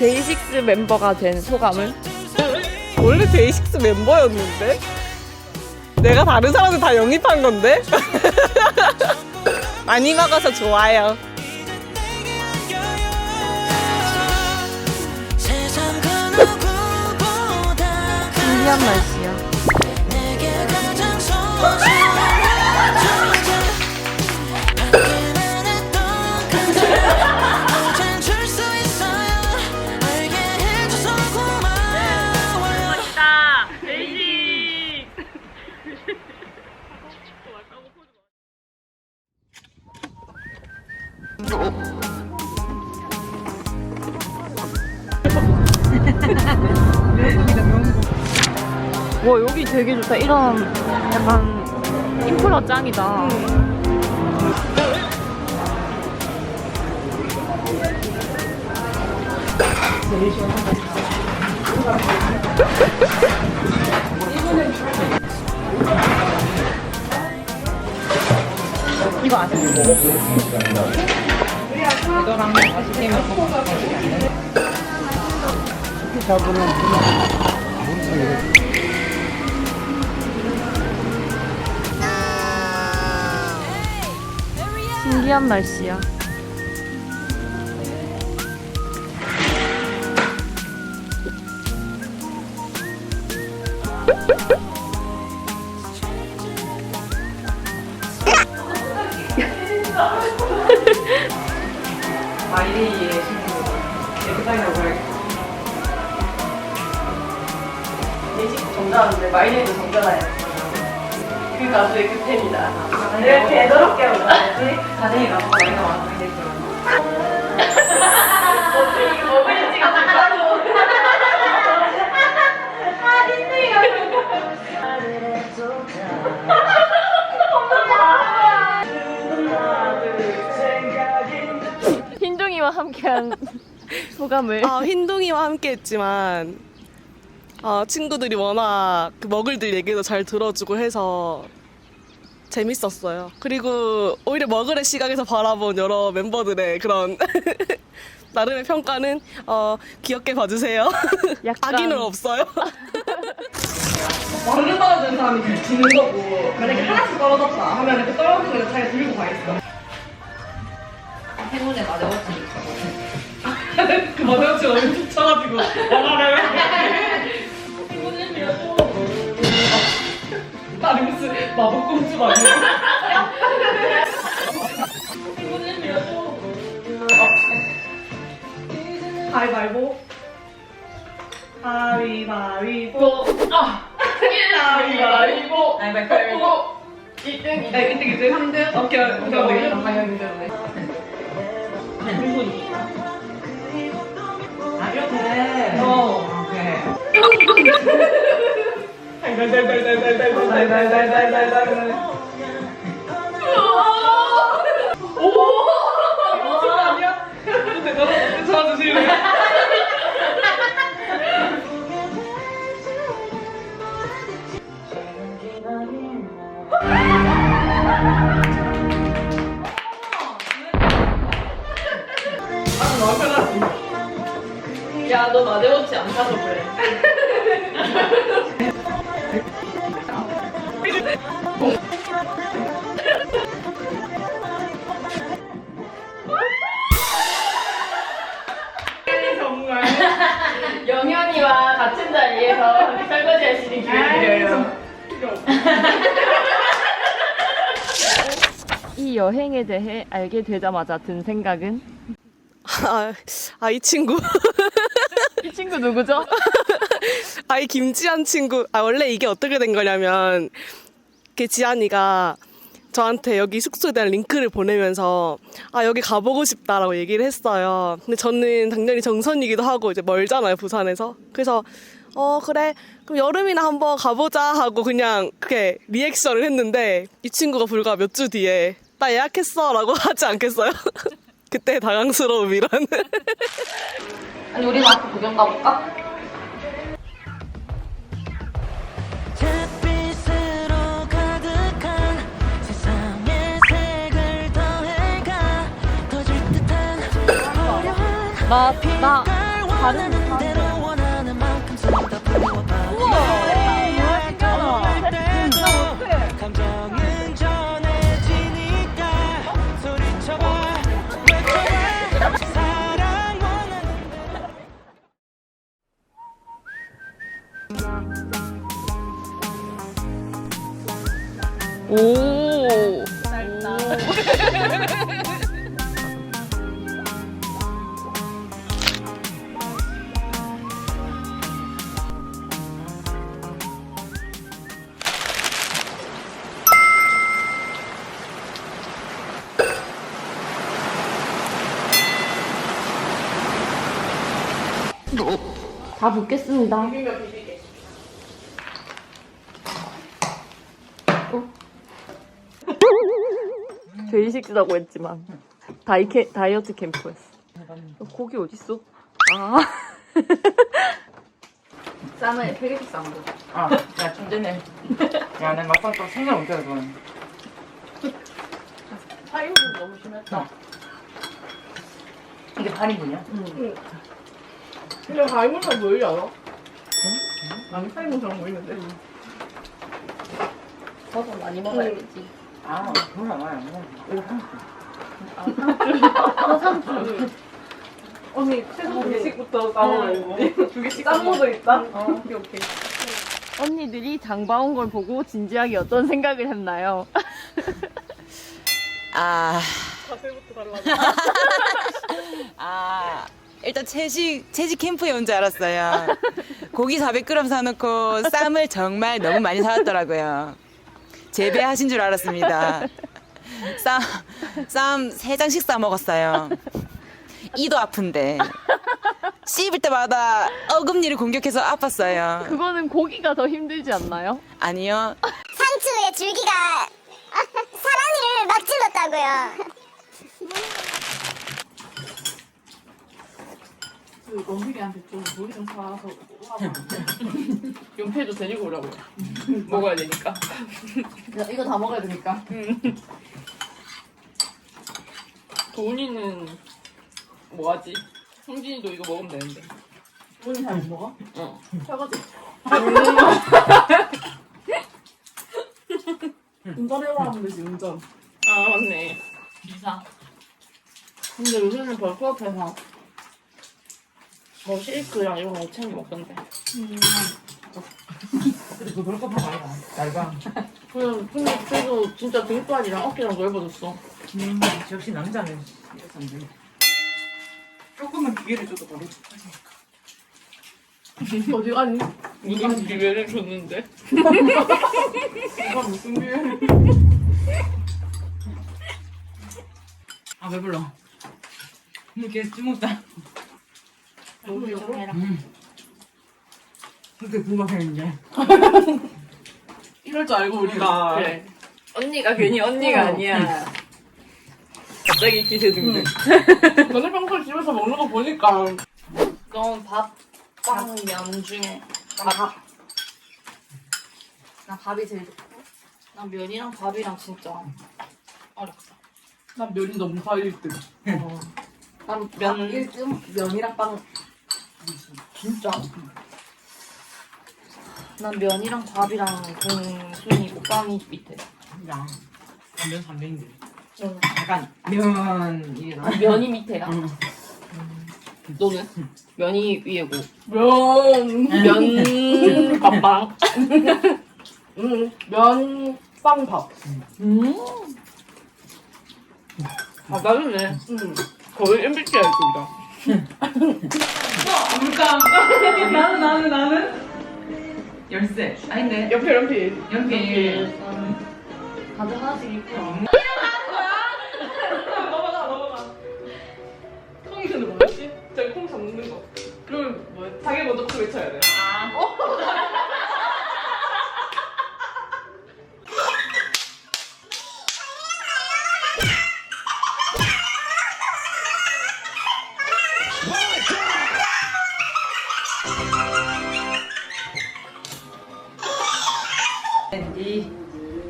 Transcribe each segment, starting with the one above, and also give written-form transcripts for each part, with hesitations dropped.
데이식스 멤버가 된 소감은? 원래 데이식스 멤버였는데? 내가 다른 사람들 다 영입한 건데? 많이 먹어서 좋아요. 신기한 날씨야. 와, 여기 되게 좋다. 이런 약간 인프라 짱이다. 이거 아세요? 이거랑 맛있게 먹고 신기한 날씨야. 마이데이의 신부 예쁘다고 해야겠다. 예식 정자인데 마이데이도 정자다. 그 가수의 그 팬이다. 왜 이렇게 애더럽게 올라가지? 가정에 가서 마이가 완성됐어요. 이거 먹을 찍어줄까? 흰둥이와 함께한 소감을. 흰둥이와 함께했지만 친구들이 워낙 그 먹을들 얘기도 잘 들어주고 해서 재밌었어요. 그리고 오히려 먹을의 시각에서 바라본 여러 멤버들의 그런 나름의 평가는 귀엽게 봐주세요. 약간 악의는 없어요. 왕을 떨어지는 사람이 지는 거고 만약에 하나씩 떨어졌다 하면 그 떨어지는 거 자기가 들고 가 있어. 행운에 맞아봤으니까. 그 맞아봤지 너무 툭쳐가지고 행운을 빌어줘. 아니 무슨 마법공주 아니야? 행운을 빌어줘. 가위바위보. 가위바위보. 가위바위보. 가위바위보. 1등 3등. 오케이. 아 이렇게. 오! 이거 아니야? 근데 너는 찾아주실래? 야, 너 마대워치 안 사서 그래. 정말. 영현이와 같은 자리에서 함께 설거지 할 수 있는 기회를 드려요. 이 여행에 대해 알게 되자마자 든 생각은? 이 친구. 이 친구 누구죠? 이 김지한 친구. 원래 이게 어떻게 된 거냐면, 지한이가 저한테 여기 숙소에 대한 링크를 보내면서, 여기 가보고 싶다라고 얘기를 했어요. 근데 저는 당연히 정선이기도 하고, 이제 멀잖아요, 부산에서. 그래서, 그래. 그럼 여름이나 한번 가보자 하고 그냥 그렇게 리액션을 했는데, 이 친구가 불과 몇 주 뒤에, 나 예약했어 라고 하지 않겠어요? 그때 당황스러움 이런. 아니 우리 마트 구경 가볼까? 나 원하는 대로 원하는 만큼 쏟아 부어봐. 우와, 감정은 전해지니까 소리쳐봐 외쳐봐 사랑 원하는 대로. 오. 다 붓겠습니다. 데이식스라고 했지만 다이어트 캠프였어. 고기 어딨어? 아. 쌈을 페리스 쌈으로. 아, 야, 천재네. 야, 내 막상 또 생각 못해, 그건. 사육은 너무 심했다. 이게 8인분이야? 근데 가위문처럼 보이지 않아? 나는 가위문처럼 보이는데. 버섯 많이 먹어야겠지. 아, 그건 아니야. 이거 상추. 언니 최소 2개씩부터 싸먹어야지. 2개씩 쌈모도 있다? 오케이 오케이. 언니들이 장 봐온 걸 보고 진지하게 어떤 생각을 했나요? 아, 자세부터 달라. 아, 일단 채식 캠프에 온 줄 알았어요. 고기 400g 사놓고 쌈을 정말 너무 많이 사왔더라고요. 재배하신 줄 알았습니다. 쌈 3장씩 싸 먹었어요. 이도 아픈데. 씹을 때마다 어금니를 공격해서 아팠어요. 그거는 고기가 더 힘들지 않나요? 아니요. 상추의 줄기가 사랑니를 막 찔렀다고요. 그 원필이한테 좀 물이 좀 사서 오라고. 용태도 데리고 오라고. 먹어야 되니까. 이거 다 먹어야 되니까. 도훈이는 뭐하지? 성진이도 이거 먹으면 되는데. 도훈이 잘 못 먹어? 어. 설거지. 운전해라 하면 되지, 운전. 아, 맞네. 기사. 근데 요새는 벌써 앞에서 뭐 쉐이크랑 이런 거 챙겨 먹던데. 그래도 그럴 것만 아니다. 얇아. 근데 그래도 진짜 등발이랑 어깨랑 넓어졌어. 역시 남자는 이렇던데. 조금만 기회를 줘도 바로 어디 가니? 무슨 기회를 줬는데? 이거 무슨 기회? 아, 배불러. 이렇게 찜먹다. 너무 요구해라. 그렇게 불가사인데. 이럴 줄 알고 우리가. 그래. 언니가 괜히 언니가 아니야. 갑자기 기세 등등. 너네 평소에 집에서 먹는 거 보니까. 넌 밥, 빵, 면 중에 나 밥이 제일 좋고 난 면이랑 밥이랑 진짜 어렵다. 난 면이 너무 사일등. 난 면, 1등 면이랑 빵. 진짜 난 면이랑 밥이랑 동순이고 빵이 밑에. 야, 면 300인데. 응. 약간, 면, 이게 나. 면이 밑에야. 너는? 면이 위에고 면. 밥빵. 면, 빵, 밥. 아 나중에 거의 MBTI 쪽이다. 물감. 나는. 열쇠. 아닌데. 연필. 연필. 다들 하나씩 입고 넘어가. 콩이 근데 뭐였지? 저기 콩 잡는 거. 그럼 뭐야? 자기 먼저 또 외쳐야 돼.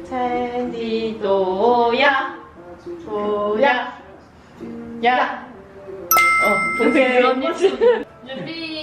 샌디 도야 도야 야 동생이 언니 준비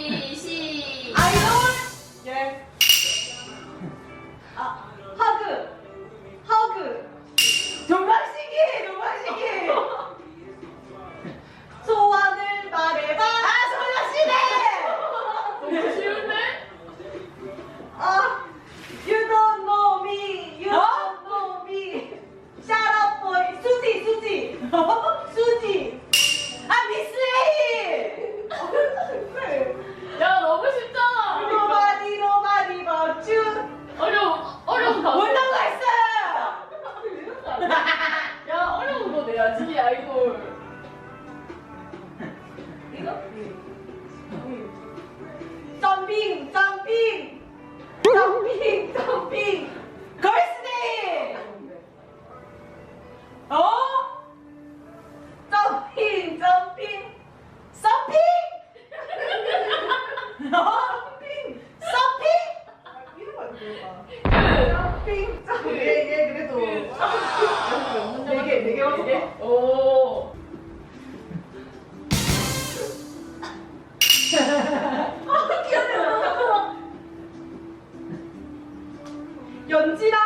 연진아!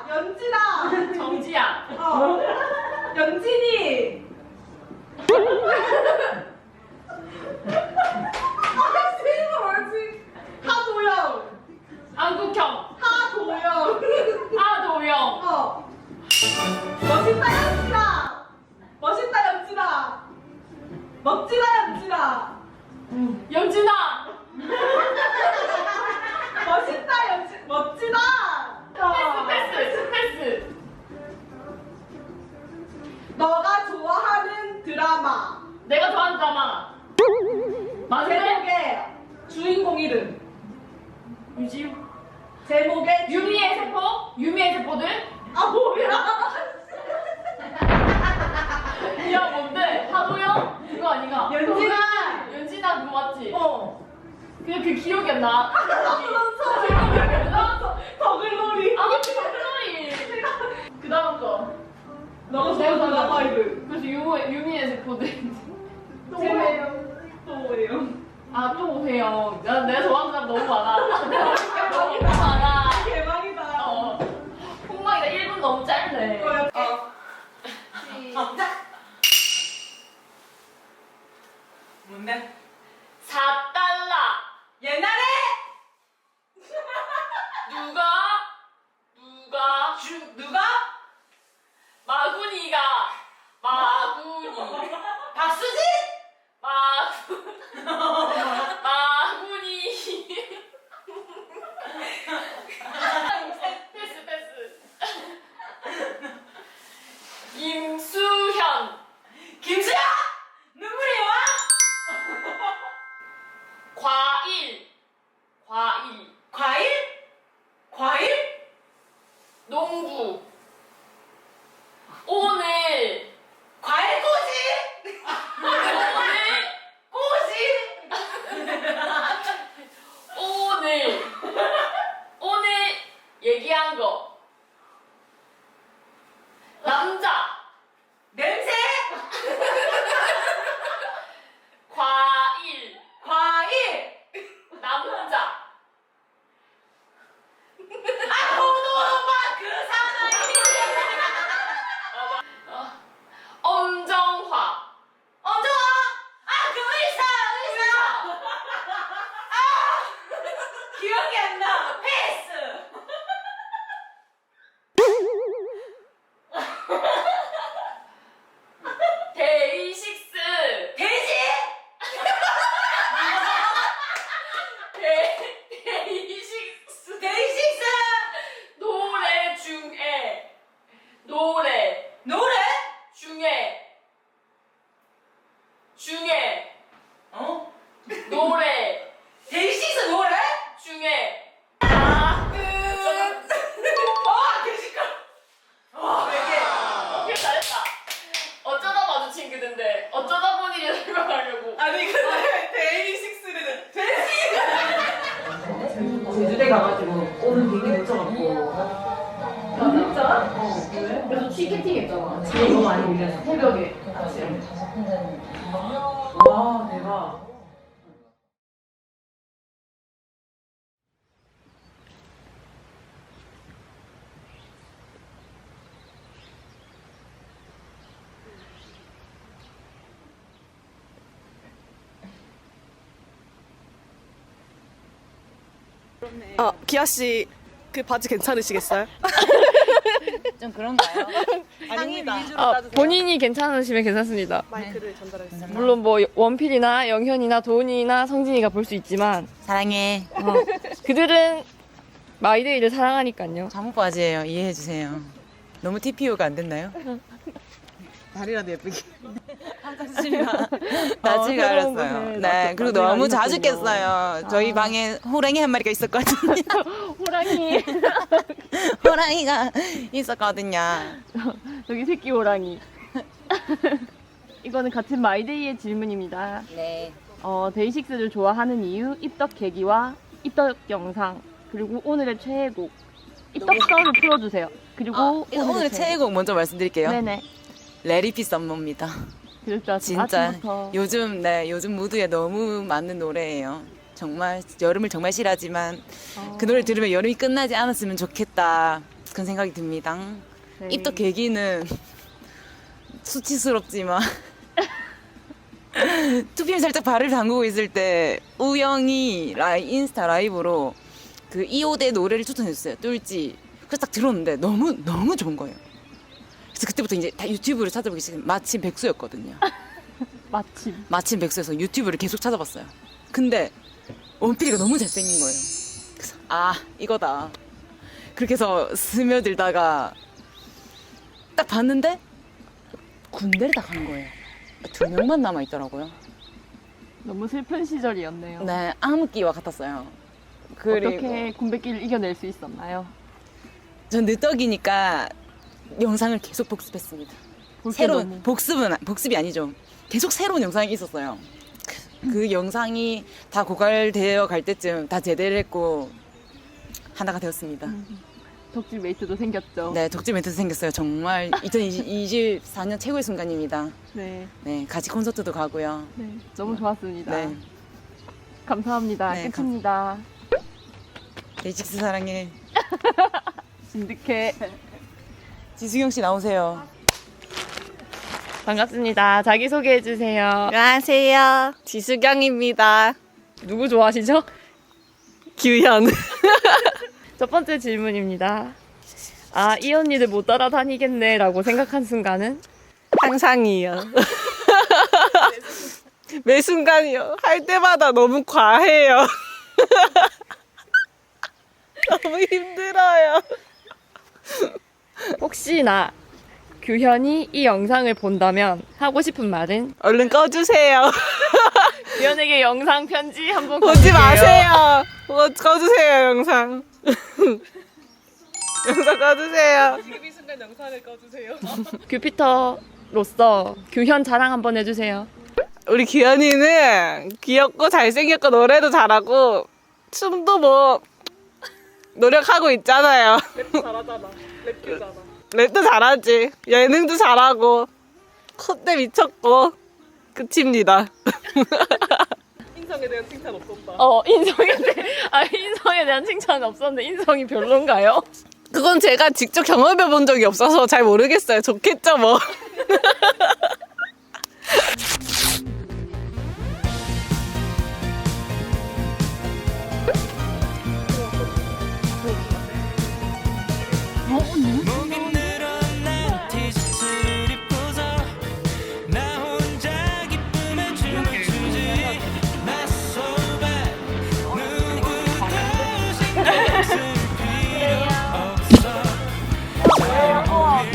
연진아! 정지야. 연진이! 하도영! 안국형. 하도영! 하도영. 멋있다 연진아! 멋있다 연진아! 멋지다 연진아! 연진아. 멋있다 연진 멋지다! 패스. 너가 좋아하는 드라마 내가 좋아하는 드라마. 맞네. 제목의 주인공 이름 유지. 제목의 유미의 세포. 유미의 세포들. 아 뭐야? 야 뭔데? 하도영? 그거 아니가? 연진아 그거 맞지? 그냥 그 기억이 안 나. 기억이 안 나. 더글놀이 아 맞지 박근홍이. 그 다음 거. 너가 좋아하는 드라마 이름 그래서 유미의 세포들. 또 뭐예요? 아 또 오세요. 내가 좋아하는 사람 너무 많아. 너무 많아. 대박이다 폭망이다. 1분 너무 짧네. 뭔데? 4달러. 옛날에 누가 마구니 박수진? 마구니 패스 김수현 눈물이 와? 과일? 농구 오늘 과일꼬지? 오늘 얘기한 거 남자 냄새? 과일 남자 호두맛 그 사나이 엄정화 그 의사 기억이 안 나. 패스. 데이식스 돼지? 데이식스 데이식스. 노래 중에 어? 노래 데이식스 노래? 중에 돼지가. 오케이 잘했다. 어쩌다 마주친 그인데 어쩌다 보니 설명하려고. 아니 근데 데이식스는 제주대 가가지고 오늘 비행기 놓쳐갖고 진짜? 왜? 그래서 티켓팅 했잖아. 너무 많이 밀려서 새벽에 같이. 와 대박. 기아 씨 그 바지 괜찮으시겠어요? 좀 그런가요? 아닙니다. 본인이 괜찮으시면 괜찮습니다. 마이크를 전달하겠습니다. 물론 뭐 원필이나 영현이나 도훈이나 성진이가 볼 수 있지만 사랑해. 그들은 마이데이를 사랑하니까요. 잠옷 바지예요. 이해해 주세요. 너무 TPO가 안 됐나요? 다리라도 예쁘게. 감사합니다. 나중에 새로운 알았어요. 곳에 네, 그리고 나중에 너무 자주 알려줬군요. 깼어요. 저희 방에 호랑이 한 마리가 있었거든요. 호랑이. 호랑이가 있었거든요. 여기 새끼 호랑이. 이거는 같은 마이데이의 질문입니다. 네. 데이식스를 좋아하는 이유, 입덕 계기와 입덕 영상, 그리고 오늘의 최애곡. 입덕 썰을 풀어주세요. 그리고 오늘의 최애곡 먼저 말씀드릴게요. 네네. 레리피 썸머입니다. 그렇죠. 진짜 아침부터. 요즘 무드에 너무 맞는 노래예요. 정말 여름을 정말 싫어하지만 그 노래 들으면 여름이 끝나지 않았으면 좋겠다 그런 생각이 듭니다. 네. 입덕 계기는 수치스럽지만 2PM 살짝 발을 담그고 있을 때 우영이 인스타 라이브로 그 2호대 노래를 추천해줬어요. 뚫지. 그래서 딱 들었는데 너무 좋은 거예요. 그래서 그때부터 이제 다 유튜브를 찾아보기 시작했어요. 마침 백수였거든요. 마침 백수여서 유튜브를 계속 찾아봤어요. 근데 원필이가 너무 잘생긴 거예요. 그래서 이거다. 그렇게 해서 스며들다가 딱 봤는데 군대를 딱 간 거예요. 2명만 남아있더라고요. 너무 슬픈 시절이었네요. 네, 암흑기와 같았어요. 그리고 어떻게 군백기를 이겨낼 수 있었나요? 전 늦덕이니까 영상을 계속 복습했습니다. 볼게 새로운 너무. 복습이 아니죠. 계속 새로운 영상이 있었어요. 그 영상이 다 고갈되어 갈 때쯤 다 제대를 했고 하나가 되었습니다. 덕질 메이트도 생겼죠. 네, 덕질 멘트 생겼어요. 정말 2024년 최고의 순간입니다. 네. 네, 같이 콘서트도 가고요. 네, 너무 좋았습니다. 네, 감사합니다. 네, 끝입니다. 데이식스 사랑해. 진득해. 지수경 씨 나오세요. 반갑습니다. 자기소개해주세요. 안녕하세요. 지수경입니다. 누구 좋아하시죠? 규현. 첫 번째 질문입니다. 이 언니들 못 따라다니겠네 라고 생각한 순간은? 항상이요. 매 순간이요. 할 때마다 너무 과해요. 너무 힘들어요. 혹시나 규현이 이 영상을 본다면 하고 싶은 말은? 얼른 꺼주세요. 규현에게 영상 편지 한번 보지 마세요. 꺼주세요, 영상. 영상 꺼주세요. 지금 이 순간 영상을 꺼주세요. 규피터로서 규현 자랑 한번 해주세요. 우리 규현이는 귀엽고 잘생겼고 노래도 잘하고 춤도 뭐 노력하고 있잖아요. 랩도 잘하잖아. 랩도 잘하지. 예능도 잘하고 콧대 미쳤고 끝입니다. 인성에 대한 칭찬 없었다. 인성에 대한 칭찬은 없었는데 인성이 별론가요? 그건 제가 직접 경험해 본 적이 없어서 잘 모르겠어요. 좋겠죠 뭐. 목이 늘어난 티셔츠를 입고서 나 혼자 기쁨에 춤을 추지 Not so bad 누구도 신경 쓸 필요 없어 자유로울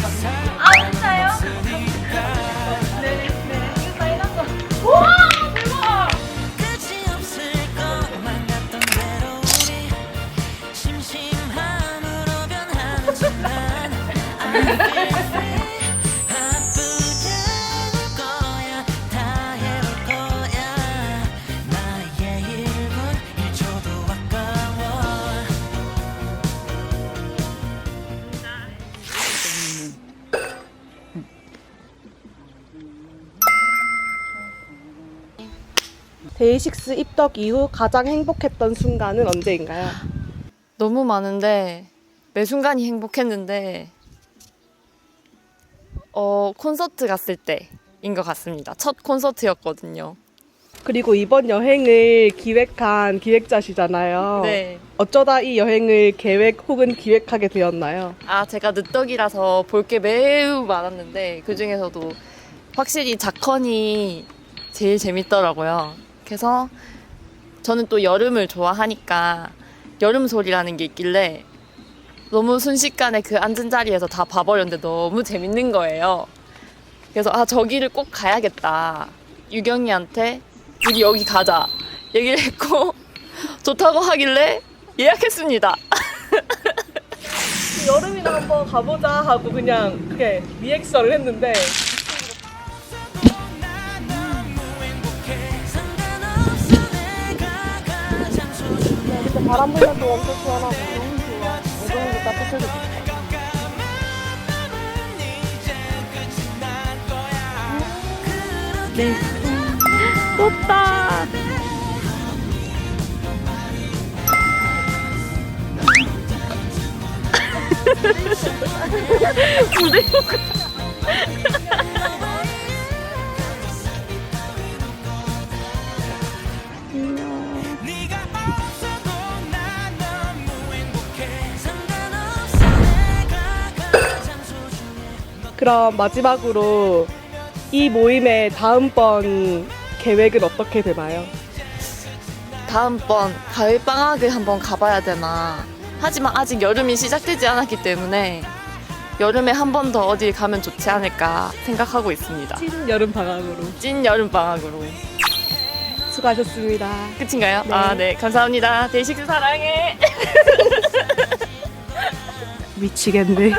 끝이 없을 것만 같던 대로 우리 심심함으로 변하는 순간 I feel free 아프지 않을 거야 다 해볼 거야 나의 1분 1초도 아까워 데이식스 입덕 이후 가장 행복했던 순간은 언제인가요? 너무 많은데 매 순간이 행복했는데 콘서트 갔을 때인 것 같습니다. 첫 콘서트였거든요. 그리고 이번 여행을 기획한 기획자시잖아요. 네. 어쩌다 이 여행을 계획 혹은 기획하게 되었나요? 제가 늦덕이라서 볼 게 매우 많았는데 그 중에서도 확실히 자컨이 제일 재밌더라고요. 그래서 저는 또 여름을 좋아하니까 여름 소리라는 게 있길래 너무 순식간에 그 앉은 자리에서 다 봐버렸는데 너무 재밌는 거예요. 그래서 저기를 꼭 가야겠다. 유경이한테 우리 여기 가자 얘기를 했고 좋다고 하길래 예약했습니다. 여름이나 한번 가보자 하고 그냥 그게 리액션을 했는데 근데 바람 불면 또 엄청 시원하고 너무 좋아. 오동도 따뜻해서 네. 덥다. 네가 없어도 난 너무 행복해 상관없어 내가 가장 소중해 그럼 마지막으로 이 모임의 다음번 계획은 어떻게 되나요? 다음번 가을방학을 한번 가봐야 되나. 하지만 아직 여름이 시작되지 않았기 때문에 여름에 한 번 더 어딜 가면 좋지 않을까 생각하고 있습니다. 찐 여름 방학으로. 찐 여름방학으로. 수고하셨습니다. 끝인가요? 네. 아, 네. 감사합니다. 데이식스 사랑해. 미치겠네.